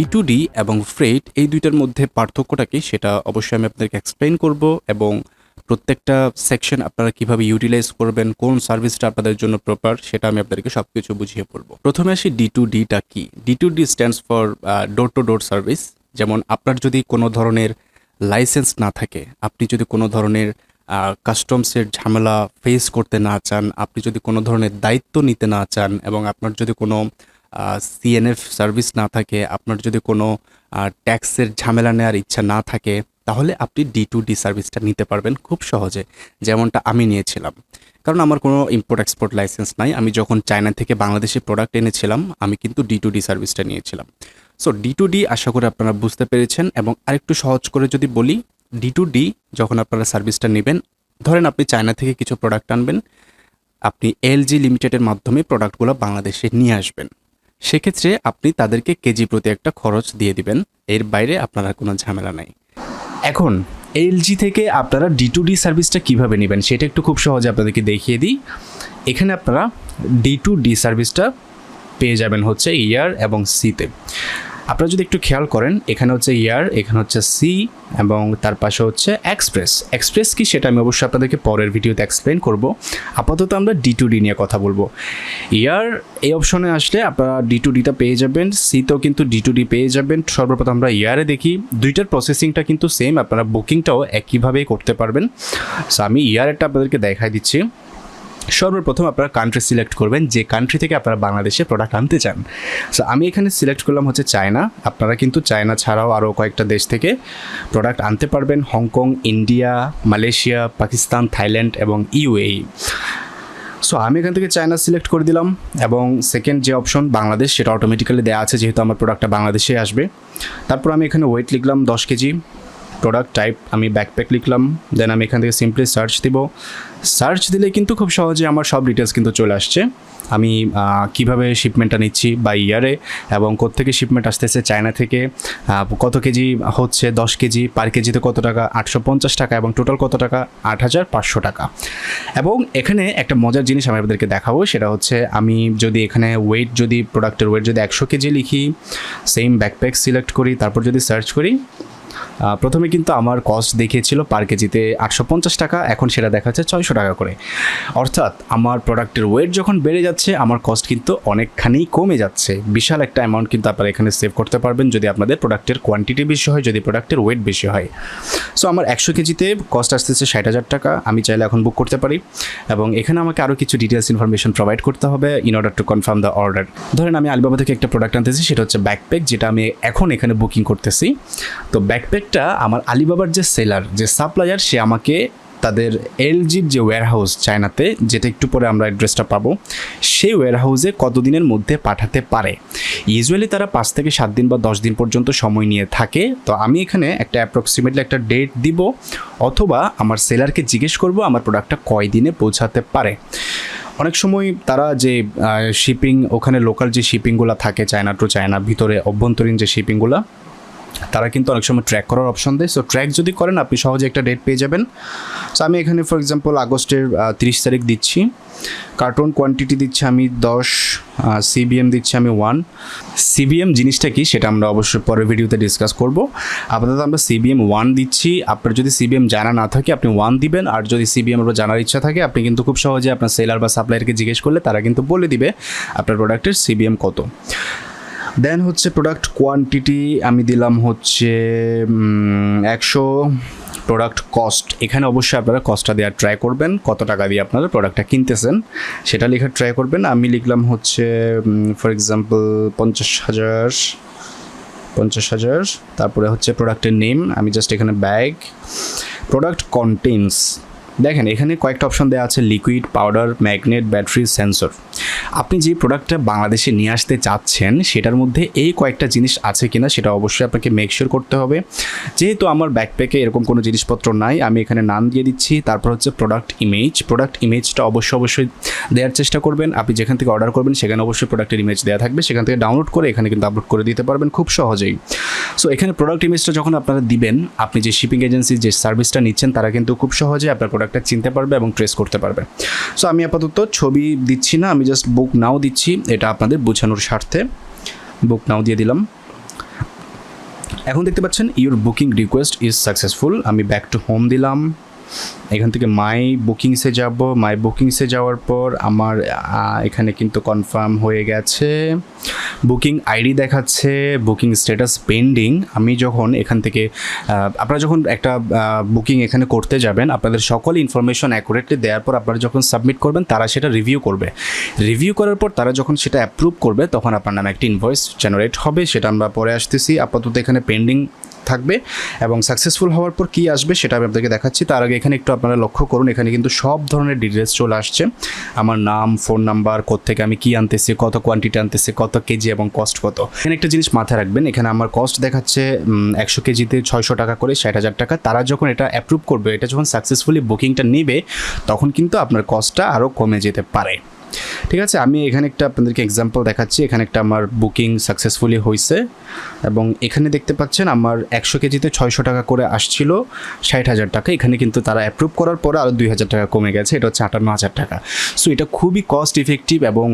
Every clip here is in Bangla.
D2D এবং ফ্রেট এই দুইটার মধ্যে পার্থক্যটা কি সেটা অবশ্যই আমি আপনাদেরকে এক্সপ্লেইন করব এবং প্রত্যেকটা সেকশন আপনারা কিভাবে ইউটিলাইজ করবেন, কোন সার্ভিসটা আপনাদের জন্য প্রপার সেটা আমি আপনাদেরকে সবকিছু বুঝিয়ে পড়বো। প্রথমে আসি D2Dটা কি। D2D stands for door to door service. যেমন আপনার যদি কোনো ধরনের লাইসেন্স না থাকে, আপনি যদি কোনো ধরনের কাস্টমসের ঝামেলা ফেস করতে না চান, আপনি যদি কোনো ধরনের দায়িত্ব নিতে না চান এবং আপনার যদি কোনো সিএনএফ সার্ভিস না থাকে, আপনার যদি কোনো ট্যাক্সের ঝামেলা নেওয়ার ইচ্ছা না থাকে, তাহলে আপনি D2D সার্ভিসটা নিতে পারবেন খুব সহজে, যেমনটা আমি নিয়েছিলাম। কারণ আমার কোনো ইম্পোর্ট এক্সপোর্ট লাইসেন্স নাই। আমি যখন চায়না থেকে বাংলাদেশে প্রোডাক্ট এনেছিলাম, আমি কিন্তু D2D সার্ভিসটা নিয়েছিলাম। সো D2D আশা করি আপনারা বুঝতে পেরেছেন। এবং আরেকটু সহজ করে যদি বলি, D2D যখন আপনারা সার্ভিসটা নেবেন, ধরেন আপনি চায়না থেকে কিছু প্রোডাক্ট আনবেন, আপনি LG লিমিটেডের মাধ্যমে প্রোডাক্টগুলো বাংলাদেশে নিয়ে আসবেন। সেক্ষেত্রে আপনি তাদেরকে কেজি প্রতি একটা খরচ দিয়ে দিবেন, এর বাইরে আপনার আর কোনো ঝামেলা নাই। এখন LG থেকে আপনারা D2D সার্ভিসটা কিভাবে নেবেন সেটা একটু খুব সহজে আপনাদেরকে দেখিয়ে দিই। এখানে আপনারা D2D সার্ভিসটা পেয়ে যাবেন হচ্ছে ইয়ার এবং সিতে। আপনারা যদি একটু খেয়াল করেন, এখানে হচ্ছে ইয়ার, এখানে হচ্ছে সি এবং তার পাশে হচ্ছে এক্সপ্রেস। এক্সপ্রেস কি সেটা আমি অবশ্যই আপনাদেরকে পরের ভিডিওতে এক্সপ্লেন করব। আপাতত আমরা D2D নিয়ে কথা বলবো। ইয়ার এই অপশনে আসলে আপনারা D2Dটা পেয়ে যাবেন, সিতেও কিন্তু D2D পেয়ে যাবেন। সর্বপ্রথম আমরা ইয়ারে দেখি, দুইটার প্রসেসিংটা কিন্তু সেম, আপনারা বুকিংটাও একইভাবেই করতে পারবেন। সো আমি ইয়ারেরটা আপনাদেরকে দেখাই দিচ্ছি। সর্বপ্রথম আপনারা কান্ট্রি সিলেক্ট করবেন, যে কান্ট্রি থেকে আপনারা বাংলাদেশে প্রোডাক্ট আনতে চান। সো আমি এখানে সিলেক্ট করলাম হচ্ছে চায়না। আপনারা কিন্তু চায়না ছাড়াও আরও কয়েকটা দেশ থেকে প্রোডাক্ট আনতে পারবেন, Hong Kong, India, Malaysia, Pakistan, Thailand এবং UAE। সো আমি এখান থেকে চায়না সিলেক্ট করে দিলাম এবং সেকেন্ড যে অপশন বাংলাদেশ, সেটা অটোমেটিক্যালি দেওয়া আছে যেহেতু আমার প্রোডাক্টটা বাংলাদেশে আসবে। তারপর আমি এখানে ওয়েট লিখলাম 10 কেজি। প্রোডাক্ট টাইপ আমি ব্যাকপ্যাক লিখলাম। দেন আমি এখান থেকে সিম্পলি সার্চ দিব। সার্চ দিলে কিন্তু খুব সহজে আমার সব ডিটেলস কিন্তু চলে আসছে। আমি কিভাবে শিপমেন্টটা নিচ্ছি বা ইয়ারে, এবং কোত্থেকে শিপমেন্ট আসতেছে চায়না থেকে, কত কেজি হচ্ছে, 10 কেজি, পার কেজিতে কত টাকা, 850 টাকা, এবং টোটাল কত টাকা, 8500 টাকা। এবং এখানে একটা মজার জিনিস আমি আপনাদেরকে দেখাবো, সেটা হচ্ছে আমি যদি এখানে ওয়েট, যদি প্রোডাক্টের ওয়েট যদি 100 কেজি লিখি, সেম ব্যাকপ্যাক সিলেক্ট করি, তারপর যদি সার্চ করি, প্রথমে কিন্তু আমার কস্ট দেখিয়েছিল পার কেজিতে 850 টাকা, এখন সেটা দেখাচ্ছে 600 টাকা করে। অর্থাৎ আমার প্রোডাক্টের ওয়েট যখন বেড়ে যাচ্ছে, আমার কস্ট কিন্তু অনেকখানি কমে যাচ্ছে। বিশাল একটা অ্যামাউন্ট কিন্তু আপনারা এখানে সেভ করতে পারবেন যদি আপনাদের প্রোডাক্টের কোয়ান্টিটি বেশি হয়, যদি প্রোডাক্টের ওয়েট বেশি হয়। সো আমার 100 কেজিতে কস্ট আসতেছে 60,000 টাকা। আমি চাইলে এখন বুক করতে পারি এবং এখানে আমাকে আরও কিছু ডিটেলস ইনফরমেশন প্রোভাইড করতে হবে in order to confirm the order. ধরেন আমি আলিবাবা থেকে একটা প্রোডাক্ট আনতেছি, সেটা হচ্ছে ব্যাকপ্যাক, যেটা আমি এখন এখানে বুকিং করতেছি। তো ব্যাকপ্যাকটা আমার আলিবাবার যে সেলার, যে সাপ্লায়ার, সে আমাকে তাদের LGর যে ওয়্যারহাউস চায়নাতে, যেটা একটু পরে আমরা অ্যাড্রেসটা পাবো, সেই ওয়্যারহাউসে কতদিনের মধ্যে পাঠাতে পারে। ইউজুয়ালি তারা 5 থেকে 7 দিন বা 10 দিন পর্যন্ত সময় নিয়ে থাকে। তো আমি এখানে একটা অ্যাপ্রক্সিমেটলি একটা ডেট দিব, অথবা আমার সেলারকে জিজ্ঞেস করব আমার প্রোডাক্টটা কয় দিনে পৌঁছাতে পারে। অনেক সময় তারা যে শিপিং, ওখানে লোকাল যে শিপিংগুলো থাকে চায়না টু চায়না, ভিতরে অভ্যন্তরীণ যে শিপিংগুলো, তারা কিন্তু অনেক সময় ট্র্যাক করার অপশন দেয়। সো ট্র্যাক যদি করেন, আপনি সহজে একটা ডেট পেয়ে যাবেন। সো আমি এখানে ফর এক্সাম্পল আগস্টের 30 তারিখ দিচ্ছি। কার্টন কোয়ান্টিটি দিচ্ছি আমি 10, CBM দিচ্ছি আমি 1। CBM জিনিসটা কি সেটা আমরা অবশ্যই পরের ভিডিওতে ডিসকাস করব। আপাতত আমরা CBM 1 দিচ্ছি। আপনার যদি CBM জানা না থাকে, আপনি 1 দিবেন। আর যদি CBM আরও জানার ইচ্ছা থাকে, আপনি কিন্তু খুব সহজে আপনার সেলার বা সাপ্লায়ারকে জিজ্ঞেস করলে তারা কিন্তু বলে দিবে আপনার প্রোডাক্টের CBM কত। দেন হচ্ছে প্রোডাক্ট কোয়ান্টিটি আমি দিলাম হচ্ছে 100। প্রোডাক্ট কস্ট, এখানে অবশ্যই আপনারা কস্টটা দেওয়ার ট্রাই করবেন, কত টাকা দিয়ে আপনারা প্রোডাক্টটা কিনতেছেন সেটা লেখার ট্রাই করবেন। আমি লিখলাম হচ্ছে ফর এক্সাম্পল 50,000। তারপরে হচ্ছে প্রোডাক্টের নেম, আমি জাস্ট এখানে ব্যাগ। প্রোডাক্ট কন্টেন্টস, দেখেন এখানে কয়েকটা অপশন দেওয়া আছে, liquid, powder, magnet, battery, sensor. আপনি যে প্রোডাক্টটা বাংলাদেশে নিয়ে আসতে চাচ্ছেন সেটার মধ্যে এই কয়েকটা জিনিস আছে কিনা সেটা অবশ্যই আপনাকে মেক শিওর করতে হবে। যেহেতু আমার ব্যাকপ্যাকে এরকম কোনো জিনিসপত্র নাই, আমি এখানে নাম দিয়ে দিচ্ছি। তারপর হচ্ছে প্রোডাক্ট ইমেজ। প্রোডাক্ট ইমেজটা অবশ্যই দেওয়ার চেষ্টা করবেন। আপনি যেখান থেকে অর্ডার করবেন সেখানে অবশ্যই প্রোডাক্টের ইমেজ দেওয়া থাকবে, সেখান থেকে ডাউনলোড করে এখানে কিন্তু আপলোড করে দিতে পারবেন খুব সহজেই। সো এখানে প্রোডাক্ট ইমেজটা যখন আপনারা দিবেন, আপনি যে শিপিং এজেন্সি যে সার্ভিসটা নিচ্ছেন তারা কিন্তু খুব সহজে আপনার প্রোডাক্টটা চিনতে পারবে এবং ট্রেস করতে পারবে। সো আমি আপাতত ছবি দিচ্ছি না, আমি জাস্ট বুক নাও দিচ্ছি, এটা আপনাদের বোঝানোর স্বার্থে বুক নাও দিয়ে দিলাম। এখন দেখতে পাচ্ছেন your booking request is successful. আমি ব্যাক টু হোম দিলাম, এখান থেকে মাই বুকিংসে যাব। মাই বুকিংসে যাওয়ার পর আমার এখানে কিন্তু কনফার্ম হয়ে গেছে, বুকিং আইডি দেখাচ্ছে, বুকিং স্ট্যাটাস পেন্ডিং। আমি যখন এখান থেকে আপনারা যখন একটা বুকিং এখানে করতে যাবেন, আপনাদের সকল ইনফরমেশন অ্যাকুরেটলি দেওয়ার পর আপনারা যখন সাবমিট করবেন, তারা সেটা রিভিউ করবে। রিভিউ করার পর তারা যখন সেটা অ্যাপ্রুভ করবে, তখন আপনার নামে একটা ইনভয়েস জেনারেট হবে। সেটা আমরা পরে আসতেছি, আপাতত এখানে পেন্ডিং থাকবে। এবং সাকসেসফুল হওয়ার পর কী আসবে সেটা আমি আপনাদেরকে দেখাচ্ছি। তার আগে এখানে একটু আপনারা লক্ষ্য করুন, এখানে কিন্তু সব ধরনের ডিটেলস চলে আসছে। আমার নাম, ফোন নাম্বার, কোত্থেকে আমি কী আনতেছি, কত কোয়ান্টিটি আনতেছি, কত কেজি এবং কস্ট কত। এখানে একটা জিনিস মাথায় রাখবেন, এখানে আমার কস্ট দেখাচ্ছে 100 কেজিতে 600 টাকা করে, 60,000 টাকা। তারা যখন এটা অ্যাপ্রুভ করবে, এটা যখন সাকসেসফুলি বুকিংটা নেবে, তখন কিন্তু আপনার কস্টটা আরও কমে যেতে পারে। ঠিক আছে, আমি এখানে একটা আপনাদেরকে এক্সাম্পল দেখাচ্ছি। এখানে একটা আমার বুকিং সাকসেসফুলি হয়েছে এবং এখানে দেখতে পাচ্ছেন আমার 100 কেজিতে 600 টাকা করে আসছিল, 60,000 টাকা। এখানে কিন্তু তারা অ্যাপ্রুভ করার পরে আরও 2,000 টাকা কমে গেছে, এটা হচ্ছে 58,000 টাকা। সো এটা খুবই কস্ট ইফেক্টিভ এবং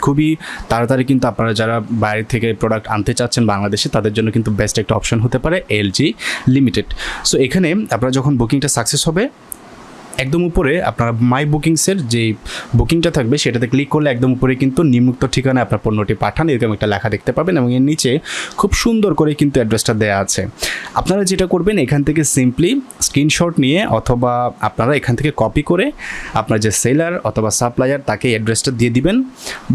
খুবই তাড়াতাড়ি কিন্তু আপনারা যারা বাইরে থেকে প্রোডাক্ট আনতে চাচ্ছেন বাংলাদেশে, তাদের জন্য কিন্তু বেস্ট একটা অপশন হতে পারে এলজি লিমিটেড। সো এখানে আপনারা যখন বুকিংটা সাকসেস হবে, একদম উপরে আপনার মাই বুকিংসের যে বুকিংটা থাকবে সেটাতে ক্লিক করলে একদম উপরে কিন্তু নিম্নোক্ত ঠিকানায় আপনার পণ্যটি পাঠান, এরকম একটা লেখা দেখতে পাবেন এবং এর নিচে খুব সুন্দর করে কিন্তু অ্যাড্রেসটা দেওয়া আছে। আপনারা যেটা করবেন, এখান থেকে সিম্পলি স্ক্রিনশট নিয়ে অথবা আপনারা এখান থেকে কপি করে আপনার যে সেলার অথবা সাপ্লায়ার তাকে অ্যাড্রেসটা দিয়ে দিবেন,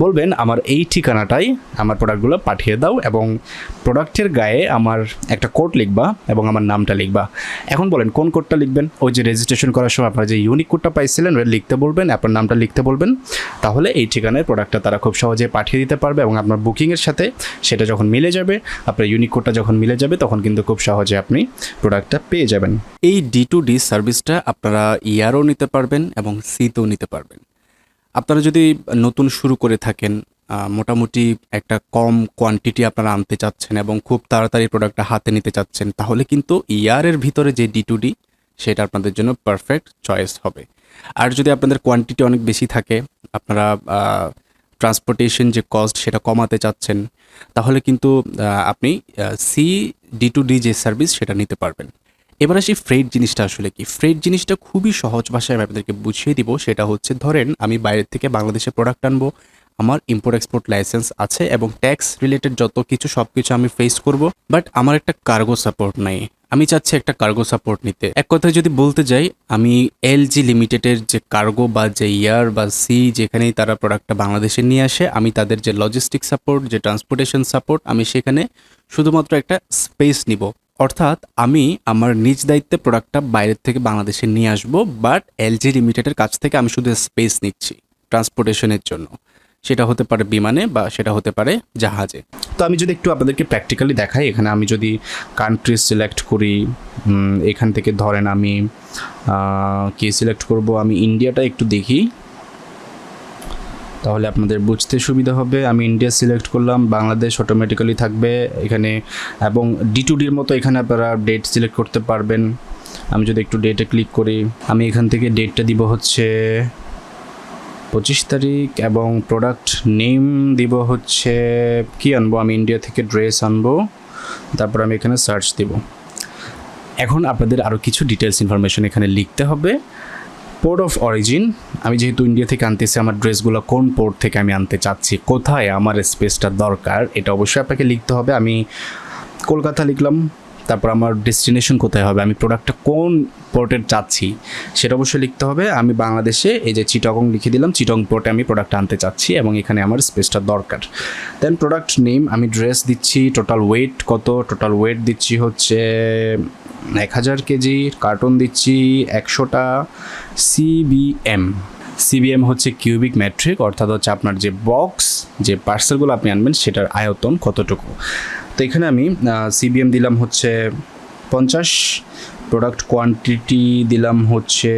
বলবেন আমার এই ঠিকানাটাই আমার প্রোডাক্টগুলো পাঠিয়ে দাও এবং প্রোডাক্টের গায়ে আমার একটা কোড লিখবা এবং আমার নামটা লিখবা। এখন বলেন কোন কোডটা লিখবেন? ওই যে রেজিস্ট্রেশন করার সময় আপনারা যে ইউনিক কোডটা পাইছিলেন ওটা লিখতে বলবেন, আপনার নামটা লিখতে বলবেন। তাহলে এই ঠিকানায় প্রোডাক্টটা তারা খুব সহজে পাঠিয়ে দিতে পারবে এবং আপনার বুকিংয়ের সাথে সেটা যখন মিলে যাবে, আপনার ইউনিক কোডটা যখন মিলে যাবে, তখন কিন্তু খুব সহজে আপনি প্রোডাক্টটা পেয়ে যাবেন। এই D2D সার্ভিসটা আপনারা ইয়ারও নিতে পারবেন এবং সিতেও নিতে পারবেন। আপনারা যদি নতুন শুরু করে থাকেন, মোটামুটি একটা কম কোয়ান্টিটি আপনারা আনতে চাচ্ছেন এবং খুব তাড়াতাড়ি প্রোডাক্টটা হাতে নিতে চাচ্ছেন, তাহলে কিন্তু ইয়ারের ভিতরে যে D2D সেটা আপনাদের জন্য পারফেক্ট চয়েস হবে। আর যদি আপনাদের কোয়ান্টিটি অনেক বেশি থাকে, আপনারা ট্রান্সপোর্টেশন যে কস্ট সেটা কমাতে চাচ্ছেন, তাহলে কিন্তু আপনি D2D যে সার্ভিস সেটা নিতে পারবেন। এবার আসি ফ্রেট জিনিসটা আসলে কি। ফ্রেট জিনিসটা খুবই সহজ ভাষায় আমি আপনাদেরকে বুঝিয়ে দিব। সেটা হচ্ছে, ধরেন আমি বাইরের থেকে বাংলাদেশে প্রোডাক্ট আনবো, আমার ইম্পোর্ট এক্সপোর্ট লাইসেন্স আছে এবং ট্যাক্স রিলেটেড যত কিছু সব কিছু আমি ফেস করব, বাট আমার একটা কার্গো সাপোর্ট নাই। আমি চাচ্ছি একটা কার্গো সাপোর্ট নিতে। এক কথায় যদি বলতে যাই, আমি এলজি লিমিটেডের যে কার্গো বা যে ইয়ার বা সি যেখানেই তারা প্রোডাক্টটা বাংলাদেশে নিয়ে আসে, আমি তাদের যে লজিস্টিক সাপোর্ট, যে ট্রান্সপোর্টেশন সাপোর্ট, আমি সেখানে শুধুমাত্র একটা স্পেস নিব। অর্থাৎ আমি আমার নিজ দায়িত্বে প্রোডাক্টটা বাইরের থেকে বাংলাদেশে নিয়ে আসবো, বাট এলজি লিমিটেডের কাছ থেকে আমি শুধু স্পেস নিচ্ছি ট্রান্সপোর্টেশনের জন্য। সেটা হতে পারে বিমানে বা সেটা হতে পারে জাহাজে। তো আমি যদি একটু আপনাদেরকে প্র্যাকটিক্যালি দেখাই, এখানে আমি যদি কান্ট্রি সিলেক্ট করি, এখান থেকে ধরেন আমি কি সিলেক্ট করব, আমি ইন্ডিয়াটা একটু দেখি, তাহলে আপনাদের বুঝতে সুবিধা হবে। আমি ইন্ডিয়া সিলেক্ট করলাম, বাংলাদেশ অটোমেটিক্যালি থাকবে এখানে এবং D2Dর মতো এখানে আপনারা ডেট সিলেক্ট করতে পারবেন। আমি যদি একটু ডেটে ক্লিক করি, আমি এখান থেকে ডেটটা দিব হচ্ছে 25 তারিখ এবং প্রোডাক্ট নেম দিব হচ্ছে কি আনবো, আমি ইন্ডিয়া থেকে ড্রেস আনবো, তারপর আমি এখানে সার্চ দিব। এখন আপনাদের আরও কিছু ডিটেলস ইনফরমেশন এখানে লিখতে হবে। পোর্ট অফ অরিজিন, আমি যেহেতু ইন্ডিয়া থেকে আনতেছি, আমার ড্রেসগুলো কোন পোর্ট থেকে আমি আনতে চাচ্ছি, কোথায় আমার স্পেসটা দরকার, এটা অবশ্যই আপনাকে লিখতে হবে। আমি কলকাতা লিখলাম, তারপর আমার ডেস্টিনেশন কোথায় হবে, আমি প্রোডাক্টটা কোন পোর্টের চাচ্ছি সেটা অবশ্যই লিখতে হবে। আমি বাংলাদেশে এই যে চিটাগং লিখে দিলাম, চিটাগং পোর্টে আমি প্রোডাক্টটা আনতে চাচ্ছি এবং এখানে আমার স্পেসটা দরকার। দেন প্রোডাক্ট নেম, আমি ড্রেস দিচ্ছি, টোটাল ওয়েট কত, টোটাল ওয়েট দিচ্ছি হচ্ছে 1000 কেজি, কার্টন দিচ্ছি 100টা, সিবিএম হচ্ছে কিউবিক মেট্রিক, অর্থাৎ হচ্ছে আপনার যে বক্স, যে পার্সেলগুলো আপনি আনবেন সেটার আয়তন কতটুকু। তো এখানে আমি সিবিএম দিলাম হচ্ছে 50, প্রোডাক্ট কোয়ান্টিটি দিলাম হচ্ছে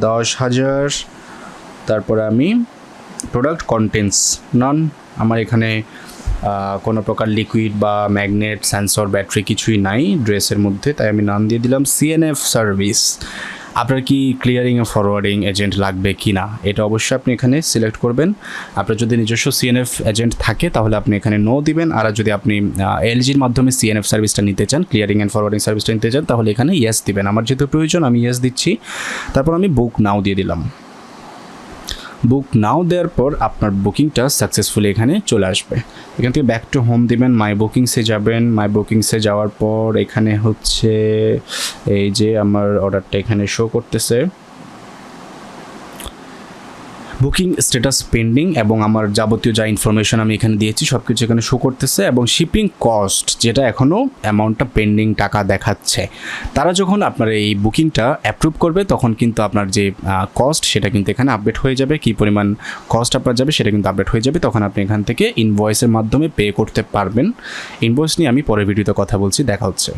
10,000, তারপরে আমি প্রোডাক্ট কন্টেন্টস নন, আমার এখানে কোনো প্রকার লিকুইড বা ম্যাগনেট, সেন্সর, ব্যাটারি কিছুই নাই ড্রেসের মধ্যে, তাই আমি নাম দিয়ে দিলাম সিএনএফ সার্ভিস। আপনার কি ক্লিয়ারিং ও ফরওয়ার্ডিং এজেন্ট লাগবে কি না, এটা অবশ্যই আপনি এখানে সিলেক্ট করবেন। আপনার যদি নিজস্ব সিএনএফ এজেন্ট থাকে তাহলে আপনি এখানে নো দিবেন, আর যদি আপনি এলজির মাধ্যমে সিএনএফ সার্ভিসটা নিতে চান, ক্লিয়ারিং অ্যান্ড ফরওয়ার্ডিং সার্ভিসটা নিতে চান, তাহলে এখানে ইয়েস দিবেন। আমার যেহেতু প্রয়োজন আমি ইয়েস দিচ্ছি, তারপর আমি বুক নাও দিয়ে দিলাম। বুক নাও দেওয়ার পর আপনার বুকিংটা সাকসেসফুলি এখানে চলে আসবে। এখান থেকে ব্যাক টু হোম দিবেন, মাই বুকিংসে যাবেন। মাই বুকিংসে যাওয়ার পর এখানে হচ্ছে এই যে আমার অর্ডারটা এখানে শো করতেছে, বুকিং স্ট্যাটাস পেন্ডিং, এবং আমার যাবতীয় যা ইনফরমেশন আমি এখানে দিয়েছি সব কিছু এখানে শো করতেছে, এবং শিপিং কস্ট যেটা এখনও অ্যামাউন্টটা পেন্ডিং টাকা দেখাচ্ছে। তারা যখন আপনার এই বুকিংটা অ্যাপ্রুভ করবে তখন কিন্তু আপনার যে কস্ট সেটা কিন্তু এখানে আপডেট হয়ে যাবে, কী পরিমাণ কস্ট আপনার যাবে সেটা কিন্তু আপডেট হয়ে যাবে। তখন আপনি এখান থেকে ইনভয়েসের মাধ্যমে পে করতে পারবেন। ইনভয়েস নিয়ে আমি পরের ভিডিওতে কথা বলছি, দেখা হচ্ছে।